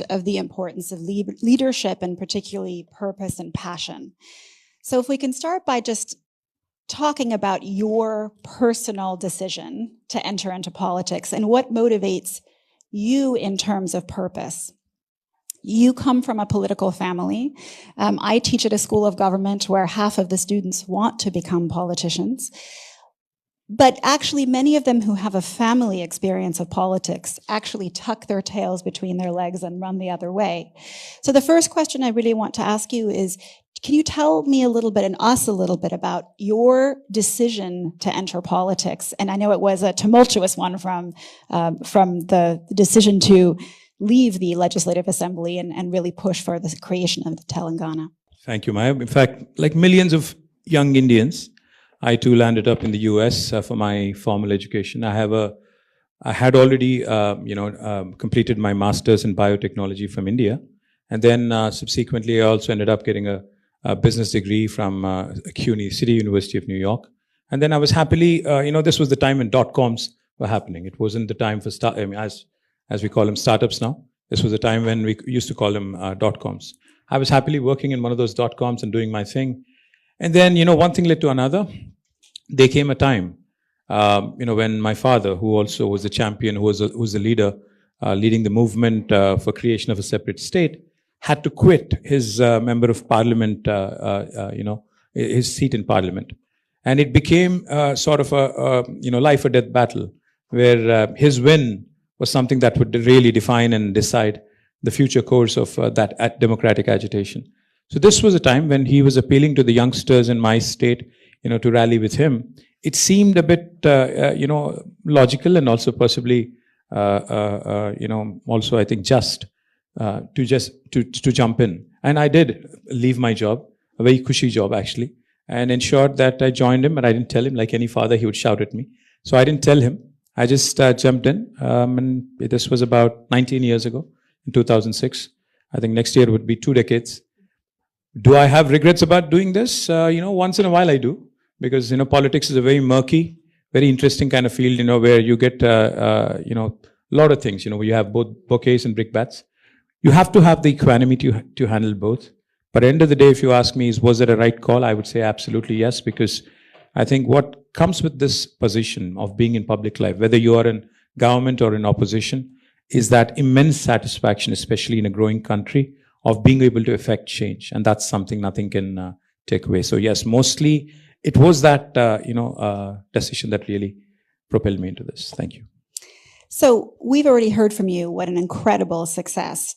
talked of the importance of leadership and particularly purpose and passion. So if we can start by just talking about your personal decision to enter into politics and what motivates you in terms of purpose. You come from a political family. I teach at a school of government where half of the students want to become politicians. But actually, many of them who have a family experience of politics actually tuck their tails between their legs and run the other way. So the first question I really want to ask you is, can you tell me a little bit and us a little bit about your decision to enter politics? And I know it was a tumultuous one from the decision to leave the Legislative Assembly and really push for the creation of Telangana. Thank you, Maya. In fact, like millions of young Indians, I too landed up in the US for my formal education. I had already, completed my master's in biotechnology from India. And then subsequently, I also ended up getting a business degree from CUNY, City University of New York. And then I was happily, this was the time when dot-coms were happening. It wasn't the time for as we call them startups now. This was the time when we used to call them dot-coms. I was happily working in one of those dot-coms and doing my thing. And then, one thing led to another. There came a time, when my father, who also was a champion, who was the leader, leading the movement for creation of a separate state, had to quit his member of parliament, his seat in parliament. And it became sort of a life or death battle, where his win was something that would really define and decide the future course of that democratic agitation. So this was a time when he was appealing to the youngsters in my state, to rally with him. It seemed a bit, logical and also possibly, also I think just to jump in. And I did leave my job, a very cushy job actually, and ensured that I joined him. And I didn't tell him, like any father, he would shout at me. So I didn't tell him. I just jumped in. And this was about 19 years ago, in 2006. I think next year would be 2 decades. Do I have regrets about doing this? Once in a while I do, because, politics is a very murky, very interesting kind of field, where you get, a lot of things, where you have both bouquets and brickbats. You have to have the equanimity to handle both. But at the end of the day, if you ask me, was it a right call? I would say absolutely yes, because I think what comes with this position of being in public life, whether you are in government or in opposition, is that immense satisfaction, especially in a growing country, of being able to affect change. And that's something nothing can take away. So yes, mostly it was that, decision that really propelled me into this. Thank you. So we've already heard from you what an incredible success